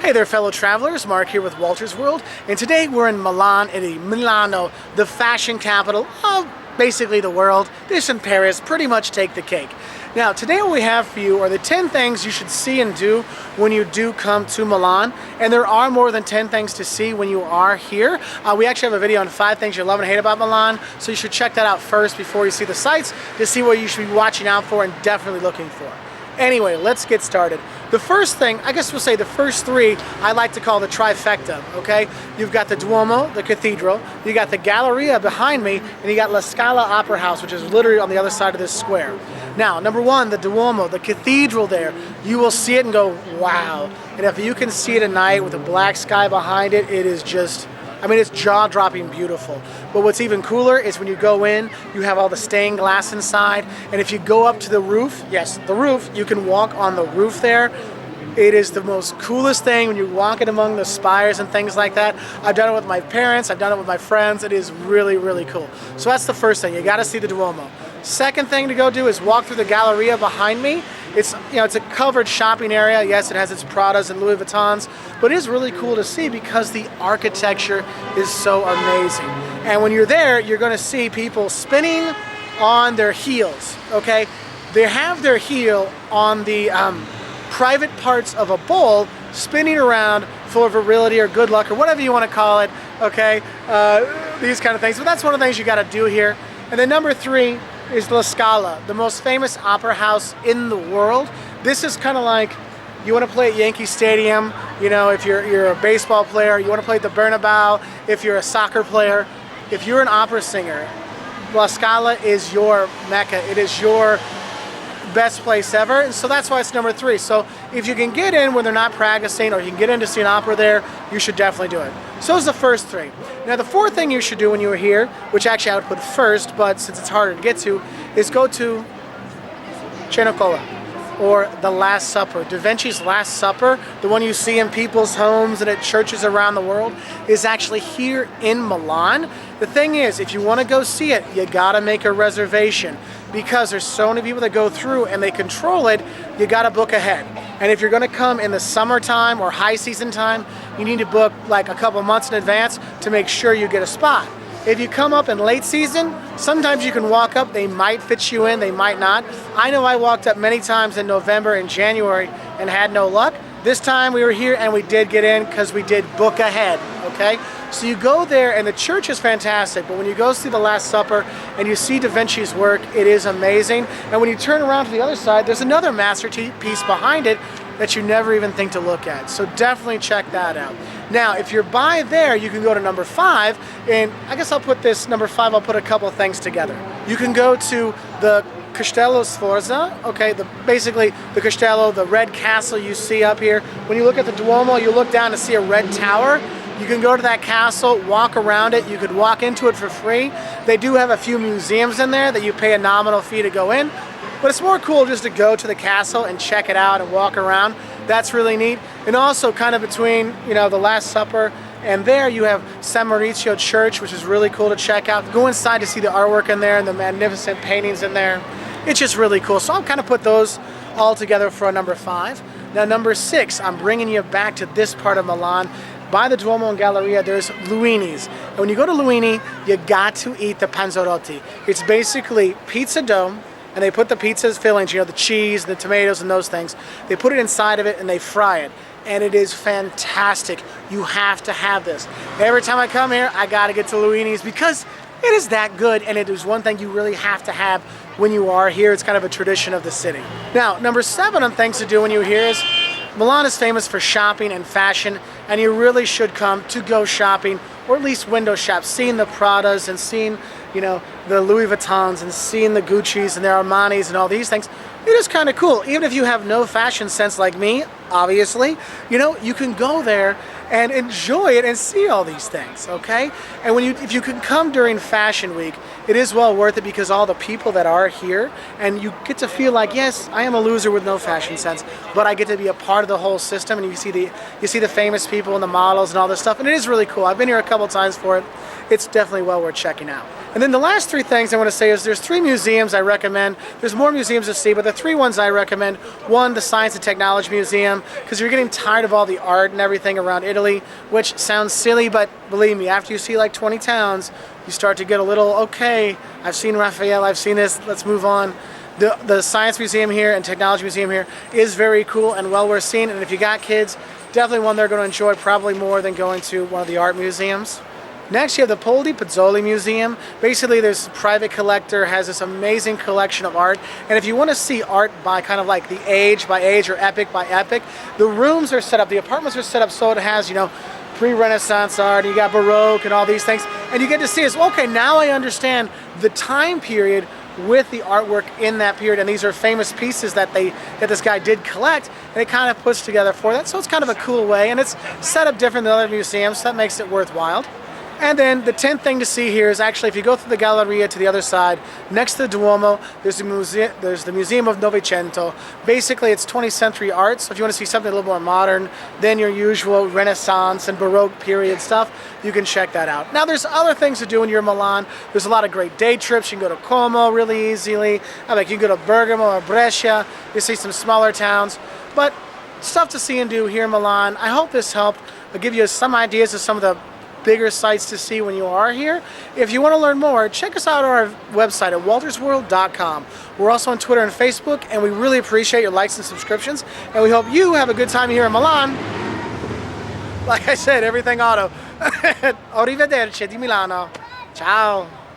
Hey there fellow travelers, Mark here with Wolters World, and today we're in Milan, Italy, Milano, the fashion capital of basically the world. This and Paris pretty much take the cake. Now today what we have for you are the 10 things you should see and do when you do come to Milan, and there are more than 10 things to see when you are here. We actually have a video on 5 things you love and hate about Milan, so you should check that out first before you see the sights to see what you should be watching out for and definitely looking for. Anyway, let's get started. The first thing, I guess we'll say the first 3, I like to call the trifecta, okay? You've got the Duomo, the cathedral, you got the Galleria behind me, and you got La Scala Opera House, which is literally on the other side of this square. Now, number 1, the Duomo, the cathedral there, you will see it and go, wow. And if you can see it at night with a black sky behind it, it is just, I mean, it's jaw-dropping beautiful. But what's even cooler is when you go in, you have all the stained glass inside, and if you go up to the roof, yes, the roof, you can walk on the roof there. It is the most coolest thing when you're walking among the spires and things like that. I've done it with my parents, I've done it with my friends. It is really, really cool. So that's the first thing, you gotta see the Duomo. Second thing to go do is walk through the Galleria behind me. It's, you know, it's a covered shopping area. Yes, it has its Pradas and Louis Vuittons, but it is really cool to see because the architecture is so amazing. And when you're there, you're going to see people spinning on their heels, okay? They have their heel on the private parts of a bowl, spinning around for virility or good luck or whatever you want to call it, okay? These kind of things. But that's one of the things you got to do here. And then number 3 is La Scala, the most famous opera house in the world. This is kind of like, you want to play at Yankee Stadium, you know, if you're a baseball player, you want to play at the Bernabeu, if you're a soccer player, if you're an opera singer, La Scala is your mecca. It is your best place ever, and so that's why it's number 3. So if you can get in when they're not practicing, or you can get in to see an opera there, you should definitely do it. So those are the first 3. Now the 4th thing you should do when you're here, which actually I would put first, but since it's harder to get to, is go to Cena, or the Last Supper. Da Vinci's Last Supper, the one you see in people's homes and at churches around the world, is actually here in Milan. The thing is, if you want to go see it, you gotta make a reservation, because there's so many people that go through and they control it. You gotta book ahead. And if you're gonna come in the summertime or high season time, you need to book like a couple months in advance to make sure you get a spot. If you come up in late season, sometimes you can walk up, they might fit you in, they might not. I know I walked up many times in November and January and had no luck. This time we were here and we did get in because we did book ahead, okay? So you go there and the church is fantastic, but when you go see the Last Supper and you see Da Vinci's work, it is amazing. And when you turn around to the other side, there's another masterpiece behind it that you never even think to look at. So definitely check that out. Now, if you're by there, you can go to number 5, and I guess I'll put this, number 5, I'll put a couple of things together. You can go to the Costello Sforza, okay, basically the Costello, the red castle you see up here. When you look at the Duomo, you look down to see a red tower. You can go to that castle, walk around it. You could walk into it for free. They do have a few museums in there that you pay a nominal fee to go in, but it's more cool just to go to the castle and check it out and walk around. That's really neat. And also kind of between, you know, the Last Supper and there you have San Maurizio Church, which is really cool to check out. Go inside to see the artwork in there and the magnificent paintings in there. It's just really cool. So I'll kind of put those all together for a number 5. Now number 6, I'm bringing you back to this part of Milan. By the Duomo and Galleria, there's Luinis. And when you go to Luini, you got to eat the panzerotti. It's basically pizza dough, and they put the pizza's fillings, you know, the cheese, the tomatoes, and those things. They put it inside of it and they fry it. And it is fantastic. You have to have this. Every time I come here, I gotta get to Luinis because it is that good, and it is one thing you really have to have when you are here. It's kind of a tradition of the city. Now, number 7 on things to do when you're here is Milan is famous for shopping and fashion, and you really should come to go shopping, or at least window shop, seeing the Pradas and seeing, you know, the Louis Vuittons and seeing the Gucci's and the Armani's and all these things. It is kind of cool. Even if you have no fashion sense like me, obviously, you know, you can go there and enjoy it and see all these things, okay? And if you can come during Fashion Week, it is well worth it because all the people that are here, and you get to feel like, yes, I am a loser with no fashion sense, but I get to be a part of the whole system, and you see the famous people and the models and all this stuff, and it is really cool. I've been here a couple times for it. It's definitely well worth checking out. And then the last 3 things I want to say is there's 3 museums I recommend. There's more museums to see, but the 3 ones I recommend. 1, the Science and Technology Museum. museum because you're getting tired of all the art and everything around Italy, which sounds silly, but believe me, after you see like 20 towns, you start to get a little, okay, I've seen Raphael, I've seen this, let's move on. The Science Museum here and Technology Museum here is very cool and well worth seeing, and if you got kids, definitely one they're going to enjoy probably more than going to one of the art museums. Next, you have the Pol di Pizzoli Museum. Basically, this private collector has this amazing collection of art. And if you want to see art by kind of like the age by age or epoch by epoch, the rooms are set up, the apartments are set up so it has, you know, pre-Renaissance art, you got Baroque and all these things. And you get to see is, okay, now I understand the time period with the artwork in that period. And these are famous pieces that this guy did collect, and it kind of puts together for that. So it's kind of a cool way, and it's set up different than other museums, so that makes it worthwhile. And then the 10th thing to see here is actually if you go through the Galleria to the other side, next to the Duomo, there's the Museum of Novecento. Basically, it's 20th century art, so if you want to see something a little more modern than your usual Renaissance and Baroque period stuff, you can check that out. Now, there's other things to do when you're in Milan. There's a lot of great day trips. You can go to Como really easily. You can go to Bergamo or Brescia. You see some smaller towns. But stuff to see and do here in Milan. I hope this helped. I'll give you some ideas of some of the bigger sites to see when you are here. If you want to learn more, check us out on our website at woltersworld.com. We're also on Twitter and Facebook, and we really appreciate your likes and subscriptions, and we hope you have a good time here in Milan. Like I said, everything auto. Arrivederci di Milano. Ciao.